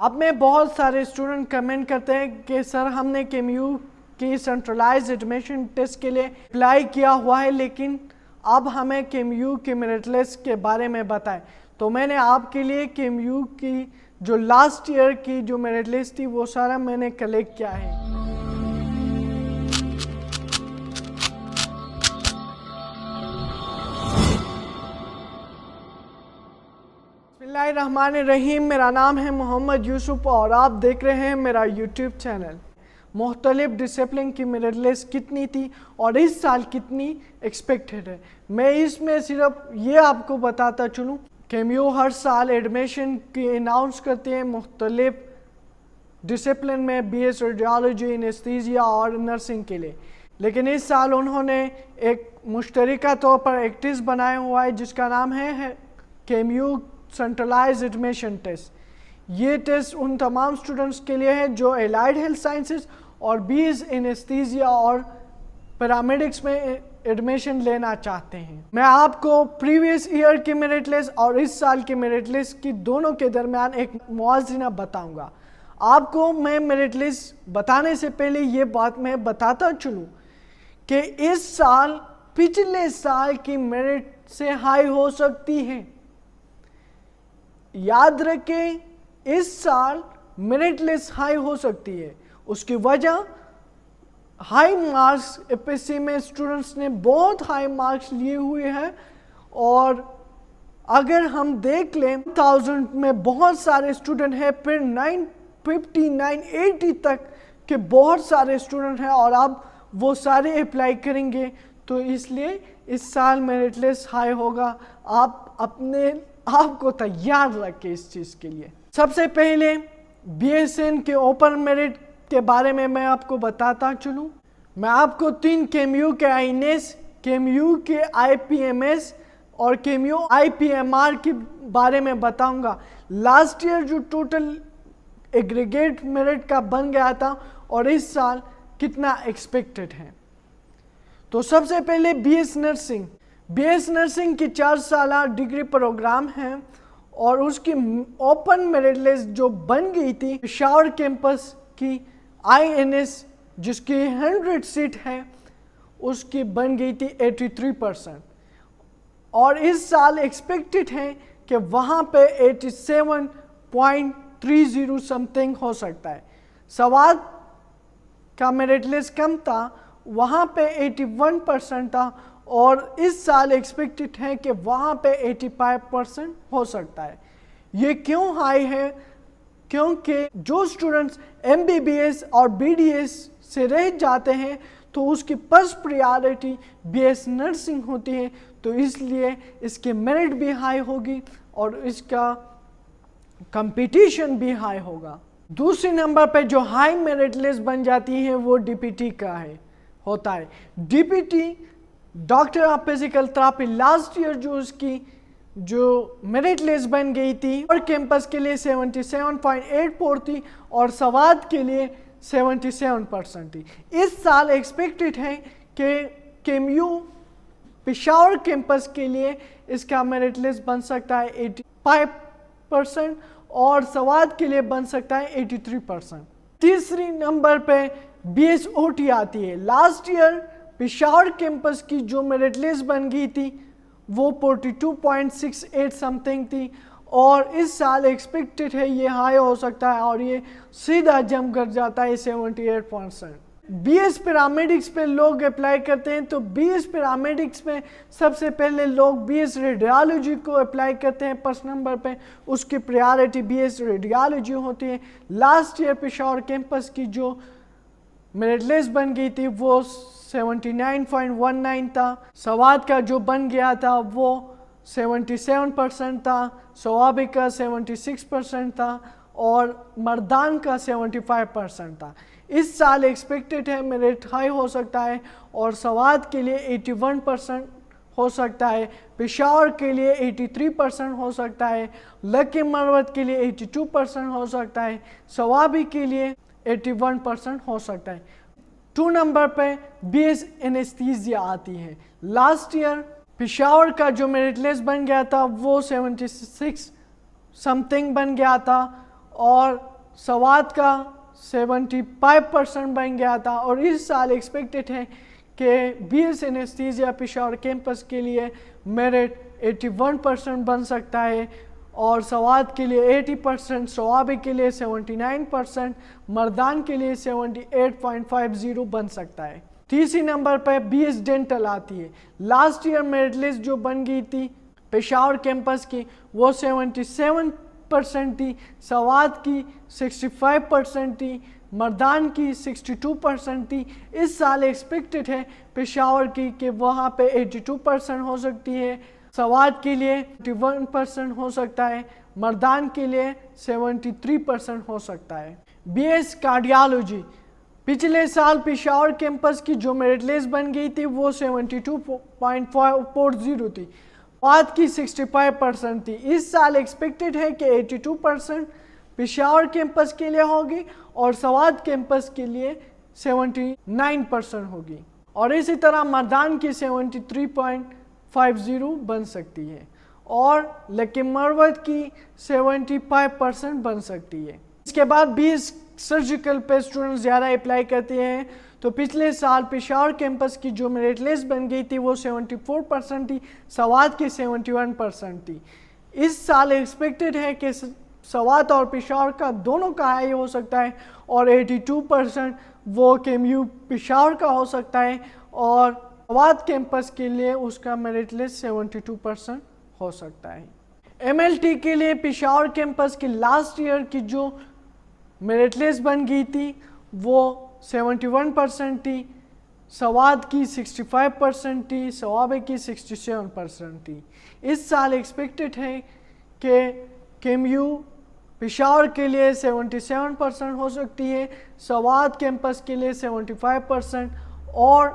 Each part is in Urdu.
اب میں بہت سارے اسٹوڈنٹ کمنٹ کرتے ہیں کہ سر ہم نے KMU کی سینٹرلائز ایڈمیشن ٹیسٹ کے لیے اپلائی کیا ہوا ہے، لیکن اب ہمیں KMU کی میرٹ لسٹ کے بارے میں بتائیں۔ تو میں نے آپ کے لیے KMU کی جو لاسٹ ایئر کی جو میرٹ لسٹ تھی وہ سارا میں نے کلیکٹ کیا ہے۔ بسم اللہ الرحمن الرحیم، میرا نام ہے محمد یوسف اور آپ دیکھ رہے ہیں میرا یوٹیوب چینل۔ مختلف ڈسپلن کی میرٹ لسٹ کتنی تھی اور اس سال کتنی ایکسپیکٹڈ ہے، میں اس میں صرف یہ آپ کو بتاتا چلوں۔ KMU ہر سال ایڈمیشن کی اناؤنس کرتے ہیں مختلف ڈسپلن میں، BS ریڈیالوجی، انیستھیزیا اور نرسنگ کے لیے، لیکن اس سال انہوں نے ایک مشترکہ طور پر ایک ٹیسٹ بنایا ہوا ہے جس کا نام ہے KMU سینٹرلائز ایڈمیشن ٹیسٹ۔ یہ ٹیسٹ ان تمام اسٹوڈنٹس کے لیے ہے جو الائیڈ ہیلتھ سائنسز اور BS انیستھیزیا اور پیرامیڈکس میں ایڈمیشن لینا چاہتے ہیں۔ میں آپ کو پریویس ایئر کی میرٹ لسٹ اور اس سال کی میرٹ لسٹ کی دونوں کے درمیان ایک موازنہ بتاؤں گا۔ آپ کو میں میرٹ لسٹ بتانے سے پہلے یہ بات میں بتاتا چلوں کہ اس سال پچھلے سال کی میرٹ سے ہائی ہو سکتی ہے۔ یاد رکھیں اس سال میرٹ لسٹ ہائی ہو سکتی ہے، اس کی وجہ ہائی مارکس FSC میں اسٹوڈنٹس نے بہت ہائی مارکس لیے ہوئے ہیں، اور اگر ہم دیکھ لیں 1000 میں بہت سارے اسٹوڈنٹ ہیں، پھر 950 980 تک کے بہت سارے اسٹوڈنٹ ہیں، اور اب وہ سارے اپلائی کریں گے، تو اس لیے اس سال میرٹ لسٹ ہائی ہوگا۔ آپ اپنے آپ کو تیار رکھیں اس چیز کے لیے۔ سب سے پہلے BSN کے اوپن میرٹ کے بارے میں آپ کو بتاتا چلوں۔ میں آپ کو 3 KMU کے INS، KMU کے IPMS اور KMU IPMR کے بارے میں بتاؤں گا۔ لاسٹ ایئر جو ٹوٹل ایگریگیٹ میرٹ کا بن گیا تھا اور اس سال کتنا ایکسپیکٹڈ ہے۔ تو سب سے پہلے BS نرسنگ کی 4 سالہ ڈگری پروگرام ہے، اور اس کی اوپن میرٹ لسٹ جو بن گئی تھی پشاور کیمپس کی INS جس کی 100 سیٹ ہے، اس کی بن گئی تھی 83%، اور اس سال ایکسپیکٹڈ ہے کہ وہاں پہ 87.30 سمتنگ ہو سکتا ہے۔ سوات کا میرٹ لسٹ کم تھا، وہاں پہ 81% تھا، اور اس سال ایکسپیکٹڈ ہے کہ وہاں پہ 85% ہو سکتا ہے۔ یہ کیوں ہائی ہے؟ کیونکہ جو اسٹوڈنٹس MBBS اور BDS سے رہ جاتے ہیں تو اس کی فرسٹ پریارٹی BS نرسنگ ہوتی ہے، تو اس لیے اس کی میرٹ بھی ہائی ہوگی اور اس کا کمپٹیشن بھی ہائی ہوگا۔ دوسری نمبر پہ جو ہائی میرٹ لسٹ بن جاتی ہے وہ DPT کا ہوتا ہے۔ DPT doctor of physical therapy last year جو اس کی جو میرٹ لسٹ بن گئی تھی اور کیمپس کے لیے 77.84 تھی اور سوات کے لیے 77% تھی۔ اس سال ایکسپیکٹڈ ہے کہ KMU پشاور کیمپس کے لیے اس کا میرٹ لسٹ بن سکتا ہے 85% اور سوات کے لیے بن سکتا ہے 83%۔ تیسری نمبر پہ BSOT آتی ہے۔ لاسٹ ایئر پشاور کیمپس کی جو میرٹ لسٹ بن گئی تھی وہ 42.68 سمتنگ تھی، اور اس سال ایکسپیکٹڈ ہے یہ ہائی ہو سکتا ہے اور یہ سیدھا جمپ کر جاتا ہے 78%۔ BS پیرامیڈکس پہ لوگ اپلائی کرتے ہیں، تو BS پیرامیڈکس میں سب سے پہلے لوگ BS ریڈیالوجی کو اپلائی کرتے ہیں فرسٹ نمبر پہ، اس کی پریارٹی BS ریڈیالوجی ہوتی ہے۔ لاسٹ ایئر پشاور کیمپس کی جو میرٹ لسٹ بن گئی تھی وہ 79.19 تھا، سوات کا جو بن گیا تھا وہ 77% تھا، سوابی کا 76% تھا، اور مردان کا 75% تھا۔ اس سال ایکسپیکٹڈ ہے میرٹ ہائی ہو سکتا ہے اور سوات کے لیے 81% ہو سکتا ہے، پشاور کے لیے 83% ہو سکتا ہے، لکی مروت کے لیے 82% ہو سکتا ہے، سوابی کے لیے 81% ہو سکتا ہے۔ 2 نمبر پہ BS انیستھیزیا آتی ہے۔ لاسٹ ایئر پشاور کا جو میرٹ لسٹ بن گیا تھا وہ 76 سمتنگ بن گیا تھا، اور سوات کا 75% بن گیا تھا، اور اس سال ایکسپیکٹڈ ہے کہ B S anaesthesia Peshawar campus کے لیے میرٹ 81% بن سکتا ہے، اور سوات کے لیے 80%، سوابی کے لیے 79%، مردان کے لیے 78.50 بن سکتا ہے۔ تیسری نمبر پہ بی ایس ڈینٹل آتی ہے۔ لاسٹ ایئر میرٹ لسٹ جو بن گئی تھی پشاور کیمپس کی وہ 77% تھی، سوات کی 65% تھی، مردان کی 62% تھی۔ اس سال ایکسپیکٹڈ ہے پشاور کی کہ وہاں پہ 82% ہو سکتی ہے، سوات کے لیے 81% ہو سکتا ہے، مردان کے لیے 73% ہو سکتا ہے۔ بی ایس کارڈیالوجی پچھلے سال پشاور کیمپس کی جو میرٹ لسٹ بن گئی تھی وہ 72.40 تھی، سوات کی 65% تھی۔ اس سال ایکسپیکٹڈ ہے کہ 82% پشاور کیمپس کے لیے ہوگی اور سوات کیمپس کے لیے 79% ہوگی، اور اسی طرح مردان کی 73.50 بن سکتی ہے، اور لکی مروت کی 75% بن سکتی ہے۔ اس کے بعد 20 سرجیکل پہ اسٹوڈنٹ زیادہ اپلائی کرتے ہیں، تو پچھلے سال پشاور کیمپس کی جو میرٹ لسٹ بن گئی تھی وہ 74% تھی، سوات کی 71% تھی۔ اس سال ایکسپیکٹڈ ہے کہ سوات اور پشاور کا دونوں کا ہائی ہو سکتا ہے، اور 82% وہ کے ایم یو پشاور کا ہو سکتا ہے، اور سوات کیمپس کے لیے اس کا میرٹ لسٹ 72% ہو سکتا ہے۔ ایم ایل ٹی کے لیے پشاور کیمپس کی لاسٹ ایئر کی جو میرٹ لسٹ بن گئی تھی وہ 71% تھی، سوات کی 65% تھی، سوابے کی 67% تھی۔ اس سال ایکسپیکٹڈ ہے کہ کے ایم یو پشاور کے لیے 77% ہو سکتی ہے، سوات کیمپس کے لیے 75% اور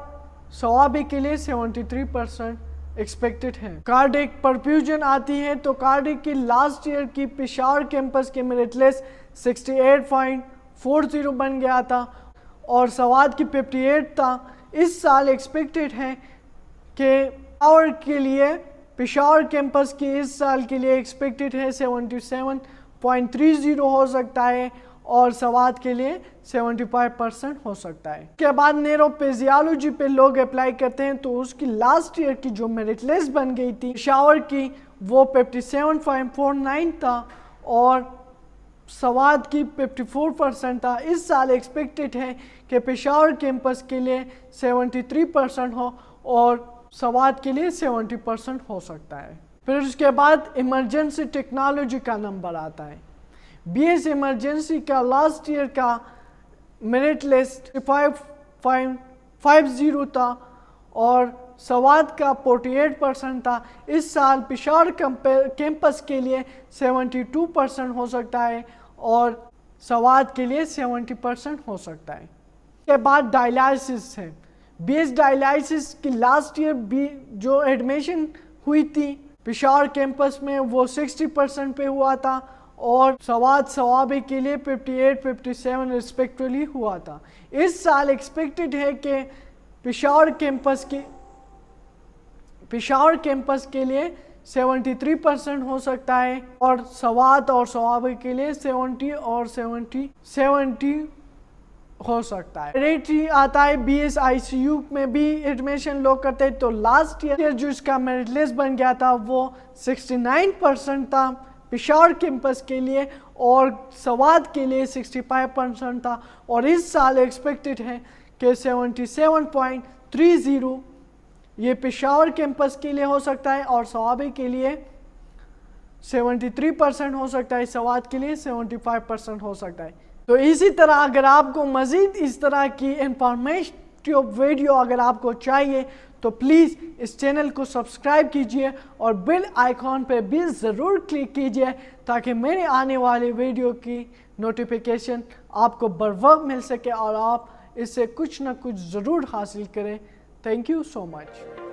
سوابی کے لیے 73% ایکسپیکٹڈ ہے۔ کارڈک پرفیوژن آتی ہے تو کارڈک کی لاسٹ ایئر کی پشاور کیمپس کی میرٹ لسٹ 68.40 بن گیا تھا، اور سوات کی 58 تھا۔ اس سال ایکسپیکٹڈ ہے کہ پشاور کیمپس کی اس سال کے لیے ایکسپیکٹڈ ہے 77.30 ہو سکتا ہے، اور سوات کے لیے 75% ہو سکتا ہے۔ اس کے بعد نیوروفیزیالوجی پہ لوگ اپلائی کرتے ہیں، تو اس کی لاسٹ ایئر کی جو میرٹ لسٹ بن گئی تھی پشاور کی وہ 57.49 تھا، اور سوات کی 54% تھا۔ اس سال ایکسپیکٹڈ ہے کہ پشاور کیمپس کے لیے 73% ہو اور سوات کے لیے 70% ہو سکتا ہے۔ پھر اس کے بعد ایمرجنسی ٹیکنالوجی کا نمبر آتا ہے۔ بی ایس ایمرجنسی کا لاسٹ ایئر کا میرٹ لسٹ 5.50 تھا، اور سوات کا 48% تھا۔ اس سال پشاور کیمپس کے لیے 72% ہو سکتا ہے، اور سوات کے لیے 70% ہو سکتا ہے۔ اس کے بعد ڈائلائسس ہے۔ بی ایس ڈائلائسس کی لاسٹ ایئر جو ایڈمیشن ہوئی تھی پشاور کیمپس میں وہ 60% پہ ہوا تھا، اور سوات سوابی کے لیے 58-57 ریسپیکٹولی ہوا تھا۔ اس سال ایکسپیکٹڈ ہے کہ پشاور کیمپس کے لیے 73% ہو سکتا ہے، اور سوات اور سوابی کے لیے 70 اور 70 ہو سکتا ہے۔ ریٹری آتا ہے B S I C U میں بھی ایڈمیشن لوگ کرتے ہیں، تو لاسٹ ایئر جو اس کا میرٹ لسٹ بن گیا تھا وہ 69% تھا پشاور کیمپس کے لیے، اور سوات کے لیے 65% تھا، اور اس سال ایکسپیکٹڈ ہے کہ 77.30 یہ پشاور کیمپس کے لیے ہو سکتا ہے، اور سوابی کے لیے 73% ہو سکتا ہے، سوات کے لیے 75% ہو سکتا ہے۔ تو اسی طرح اگر آپ کو مزید اس طرح کی انفارمیٹیو ویڈیو اگر آپ کو چاہیے تو پلیز اس چینل کو سبسکرائب کیجئے اور بیل آئیکن پہ بھی ضرور کلک کیجئے تاکہ میرے آنے والے ویڈیو کی نوٹیفیکیشن آپ کو بروقت مل سکے اور آپ اس سے کچھ نہ کچھ ضرور حاصل کریں۔ Thank you so much.